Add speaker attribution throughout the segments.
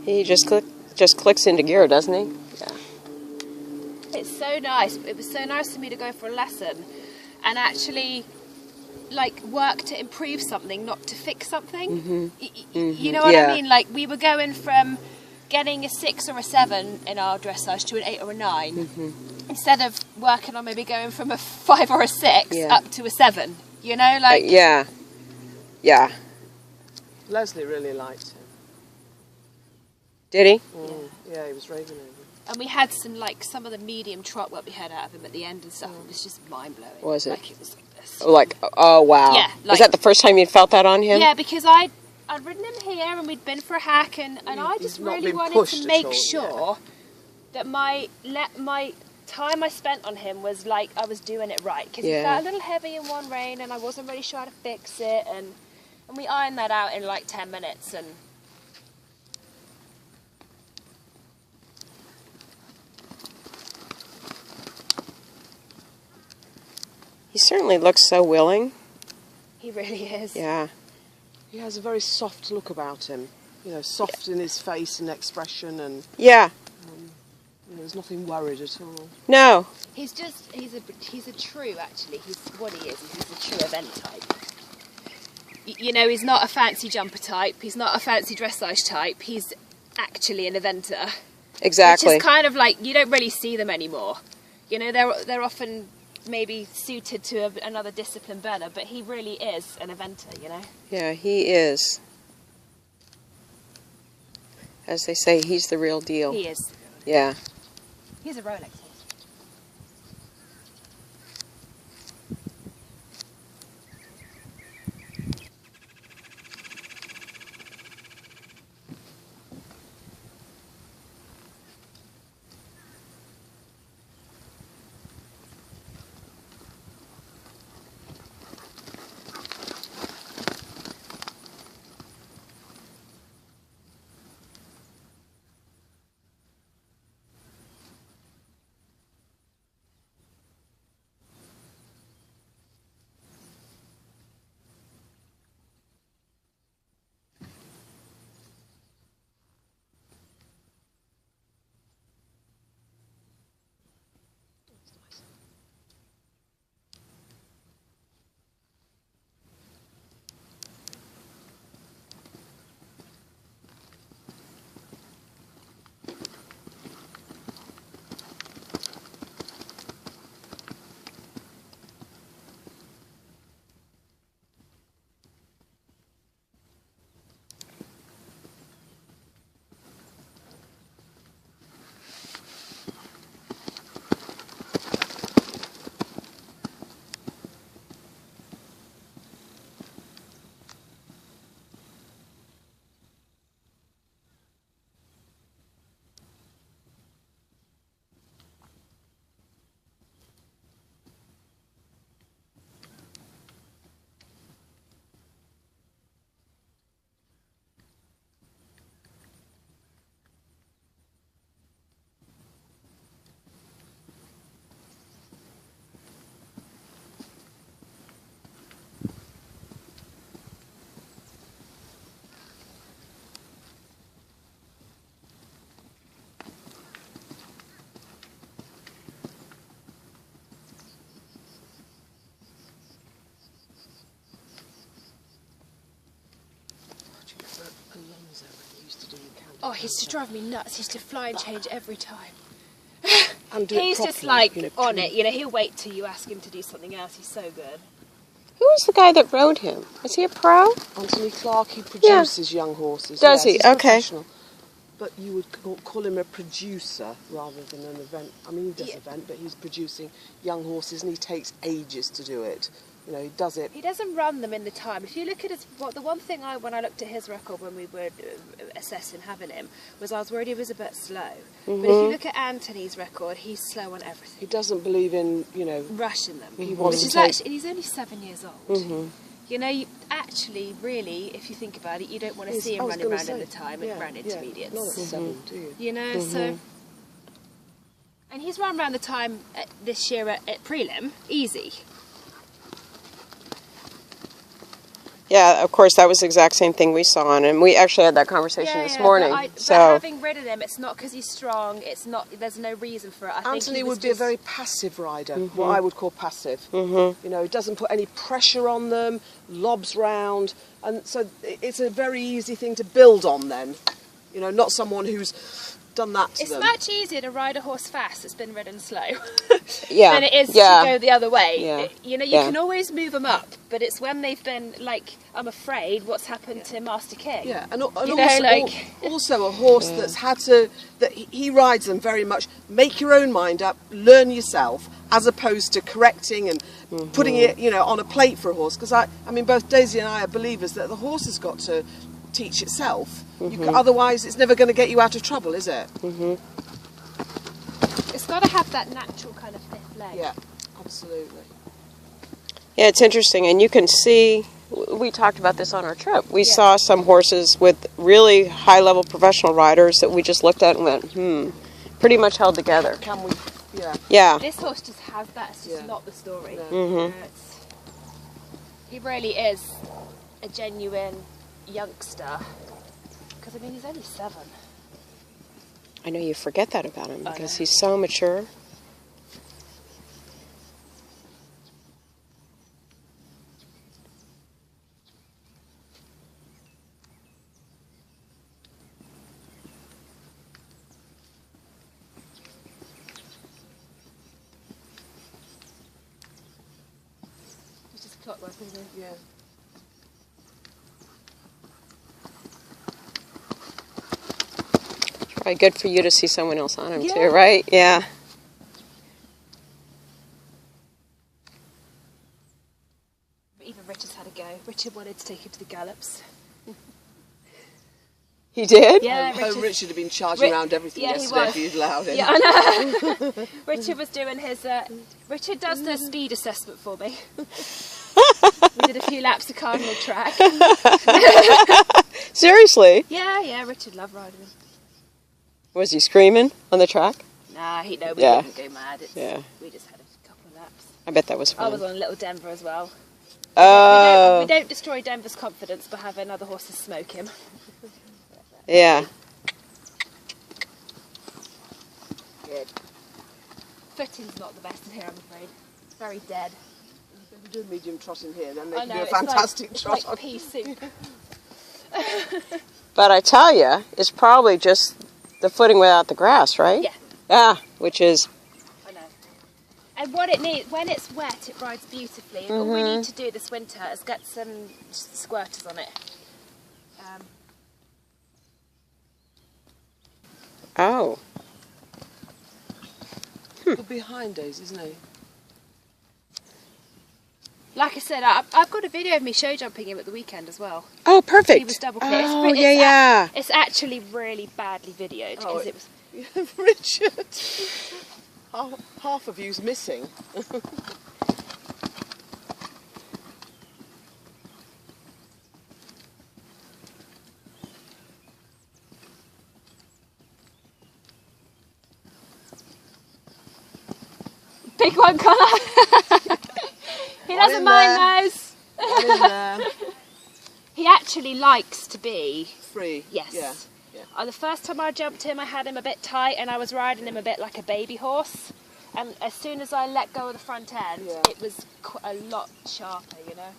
Speaker 1: He just clicks into gear, doesn't he? Yeah.
Speaker 2: It's so nice. It was so nice for me to go for a lesson and actually like work to improve something, not to fix something. You know what I mean? Like we were going from getting a 6 or a 7 in our dressage to an 8 or a 9 instead of working on maybe going from a 5 or a 6 up to a 7. You know, like
Speaker 1: yeah.
Speaker 3: Leslie really liked him.
Speaker 1: Did he?
Speaker 3: Yeah, he was raving over him.
Speaker 2: And we had some of the medium trot work we had out of him at the end and stuff. It was just mind blowing.
Speaker 1: Was it?
Speaker 2: Like it was.
Speaker 1: Like, oh wow.
Speaker 2: Yeah. Like,
Speaker 1: was that the first time you'd felt that on him?
Speaker 2: Yeah, because I'd ridden him here and we'd been for a hack and I just really wanted to make sure that my time I spent on him was like I was doing it right. Because he felt a little heavy in one rein and I wasn't really sure how to fix it. And we ironed that out in like 10 minutes. And
Speaker 1: he certainly looks so willing.
Speaker 2: He really is.
Speaker 1: Yeah.
Speaker 3: He has a very soft look about him. You know, soft in his face and expression, and you know, there's nothing worried at all.
Speaker 1: No.
Speaker 2: He's a true, actually. He's what he is. He's a true event type. You know, he's not a fancy jumper type. He's not a fancy dressage type. He's actually an eventer.
Speaker 1: Exactly.
Speaker 2: Which is kind of like, you don't really see them anymore. You know, they're often maybe suited to another discipline better, but he really is an eventer, you know?
Speaker 1: Yeah, he is. As they say, he's the real deal.
Speaker 2: He is.
Speaker 1: Yeah.
Speaker 2: He's a Rolex horse. Oh, he used to drive me nuts. He used to fly and change every time. He's just like on it, you know, he'll wait till you ask him to do something else. He's so good.
Speaker 1: Who was the guy that rode him? Is he a pro?
Speaker 3: Anthony Clark, he produces young horses.
Speaker 1: Does he?
Speaker 3: He's
Speaker 1: Okay.
Speaker 3: professional. But you would call him a producer rather than an event. I mean, he does event, but he's producing young horses and he takes ages to do it. You know, he does it.
Speaker 2: He doesn't run them in the time. If you look at his, the one thing when I looked at his record when we were assessing having him, was I was worried he was a bit slow. But if you look at Anthony's record, he's slow on everything.
Speaker 3: He doesn't believe in, you know,
Speaker 2: rushing them.
Speaker 3: He wants
Speaker 2: which
Speaker 3: to
Speaker 2: is
Speaker 3: take...
Speaker 2: actually, he's only 7 years old. You know, actually, really, if you think about it, you don't want to see him running around in the time and around intermediates.
Speaker 3: Not at 7, do you?
Speaker 2: You know, so... And he's run around the time this year at prelim, easy.
Speaker 1: Yeah, of course, that was the exact same thing we saw, and we actually had that conversation this morning.
Speaker 2: But having ridden him, it's not because he's strong. It's not. There's no reason for it. I think
Speaker 3: Anthony
Speaker 2: he
Speaker 3: would be a very passive rider, what I would call passive.
Speaker 1: Mm-hmm.
Speaker 3: You know, he doesn't put any pressure on them, lobs round, and so it's a very easy thing to build on then. You know, not someone who's done that to them.
Speaker 2: It's much easier to ride a horse fast that's been ridden slow
Speaker 1: Yeah.
Speaker 2: than it is
Speaker 1: Yeah.
Speaker 2: to go the other way.
Speaker 1: Yeah.
Speaker 2: You know, you
Speaker 1: Yeah.
Speaker 2: can always move them up, but it's when they've been, like, I'm afraid what's happened to Master King.
Speaker 3: Yeah, and
Speaker 2: You know,
Speaker 3: also,
Speaker 2: like-
Speaker 3: also a horse that's had to, that he rides them very much, make your own mind up, learn yourself, as opposed to correcting and putting it, you know, on a plate for a horse. Because I mean, both Daisy and I are believers that the horse has got to teach itself. Otherwise, it's never going to get you out of trouble, is it?
Speaker 2: It's got to have that natural kind of fifth leg.
Speaker 3: Yeah, absolutely.
Speaker 1: Yeah, it's interesting, and you can see, we talked about this on our trip. We saw some horses with really high-level professional riders that we just looked at and went, pretty much held together.
Speaker 3: Can we? Yeah.
Speaker 1: Yeah.
Speaker 2: This horse just has that. It's just
Speaker 3: Yeah.
Speaker 2: not the story.
Speaker 3: No.
Speaker 2: He really is a genuine youngster. Because, I mean, he's only 7.
Speaker 1: I know you forget that about him because he's so mature.
Speaker 2: He's just clockwork, isn't he?
Speaker 3: Yeah.
Speaker 1: Probably good for you to see someone else on him
Speaker 2: Yeah.
Speaker 1: too, right? Yeah.
Speaker 2: But even Richard's had a go. Richard wanted to take him to the gallops.
Speaker 1: He did?
Speaker 2: Yeah,
Speaker 3: Richard had been charging around everything
Speaker 2: yeah, he
Speaker 3: yesterday
Speaker 2: was.
Speaker 3: if you'd allowed him.
Speaker 2: Yeah, I know. Richard was doing his. Richard does the speed assessment for me. We did a few laps of Cardinal track.
Speaker 1: Seriously?
Speaker 2: Yeah, Richard loved riding him.
Speaker 1: Was he screaming on the track?
Speaker 2: Nah, we
Speaker 1: Yeah.
Speaker 2: didn't go mad.
Speaker 1: Yeah.
Speaker 2: We just had a couple of laps.
Speaker 1: I bet that was
Speaker 2: I
Speaker 1: fun.
Speaker 2: was on Little Denver as well.
Speaker 1: Oh,
Speaker 2: We don't destroy Denver's confidence by having other horses smoke him.
Speaker 1: yeah.
Speaker 2: Good. Footing's not the best in here, I'm afraid. It's very dead.
Speaker 3: If we do a medium trot in here, then they
Speaker 2: I
Speaker 3: can
Speaker 2: know,
Speaker 3: do a
Speaker 2: it's
Speaker 3: fantastic
Speaker 2: like,
Speaker 3: trot.
Speaker 2: It's like pea soup.
Speaker 1: But I tell you, it's probably just the footing without the grass, right?
Speaker 2: Yeah.
Speaker 1: Yeah, which is,
Speaker 2: I know. And what it needs, when it's wet, it rides beautifully. And all we need to do this winter is get some squirters on it.
Speaker 1: oh.
Speaker 3: Good behind Daisy, isn't he?
Speaker 2: Like I said, I've got a video of me show jumping him at the weekend as well.
Speaker 1: Oh, perfect.
Speaker 2: He was double clear.
Speaker 1: Oh, yeah.
Speaker 2: It's actually really badly videoed because it was.
Speaker 3: Richard! Half of you's missing.
Speaker 2: Big one, Connor. He doesn't
Speaker 3: in
Speaker 2: mind
Speaker 3: there.
Speaker 2: those.
Speaker 3: One in there.
Speaker 2: He actually likes to be.
Speaker 3: Free.
Speaker 2: Yes.
Speaker 3: Yeah.
Speaker 2: The first time I jumped him, I had him a bit tight and I was riding him a bit like a baby horse. And as soon as I let go of the front end,
Speaker 3: Yeah.
Speaker 2: it was a lot sharper, you know.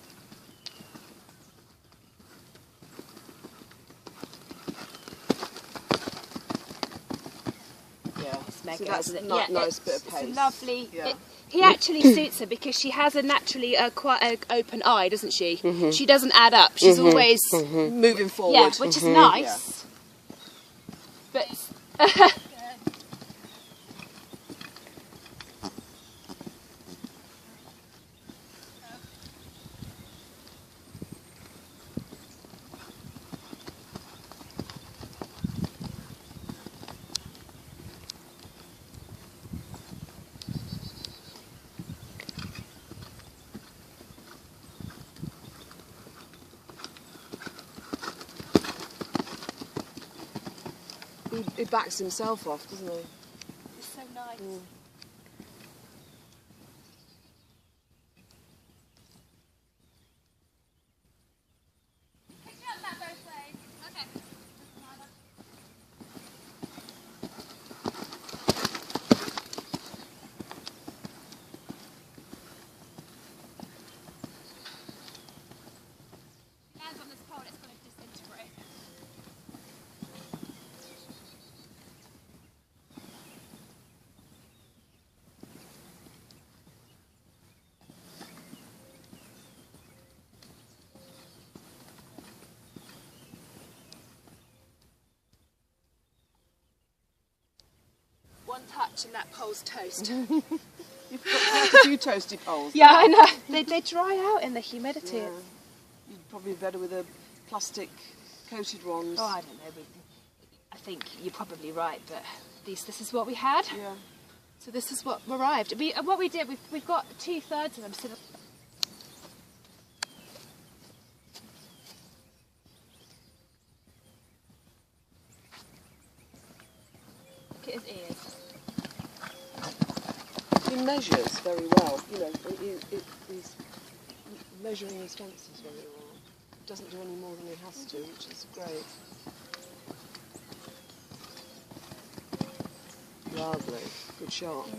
Speaker 3: Yeah.
Speaker 2: It's mega,
Speaker 3: So that's
Speaker 2: isn't it?
Speaker 3: a nice bit of
Speaker 2: It's
Speaker 3: pace.
Speaker 2: a lovely.
Speaker 3: Yeah.
Speaker 2: He actually suits her because she has a naturally quite an open eye, doesn't she? She doesn't add up. She's always
Speaker 3: Moving forward.
Speaker 2: yeah, which is nice. But
Speaker 3: He backs himself off, doesn't he?
Speaker 2: it's so nice. touch and that pole's toast.
Speaker 3: You've got quite a few toasty poles.
Speaker 2: Yeah, I know. They dry out in the humidity.
Speaker 3: Yeah. You'd probably be better with a plastic coated ones.
Speaker 2: Oh, I don't know. I think you're probably right, but this is what we had.
Speaker 3: Yeah.
Speaker 2: So this is what arrived. What we did, we've got 2/3 of them. So look at his ears.
Speaker 3: He measures very well. You know, he's measuring his fences very well. Doesn't do any more than he has to, which is great. Lovely. Good shot.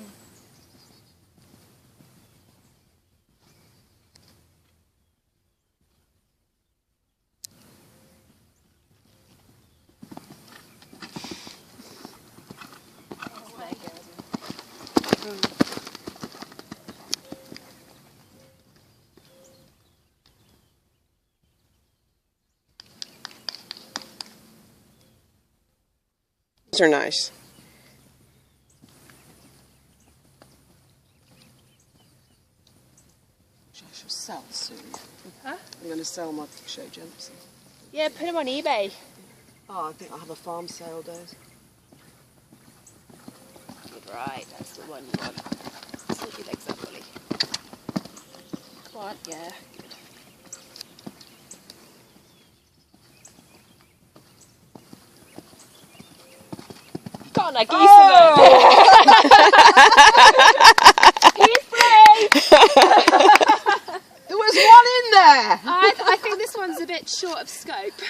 Speaker 1: These are nice.
Speaker 3: Which I shall sell soon.
Speaker 2: Huh?
Speaker 3: I'm going to sell my show jumps.
Speaker 2: Yeah, put them on eBay.
Speaker 3: Oh, I think I'll have a farm sale days.
Speaker 2: Right, that's the one you want. Sweep your legs up, Ollie. One, yeah, good. Go on, like Giesselman. He's free!
Speaker 3: There was one in there!
Speaker 2: I think this one's a bit short of scope.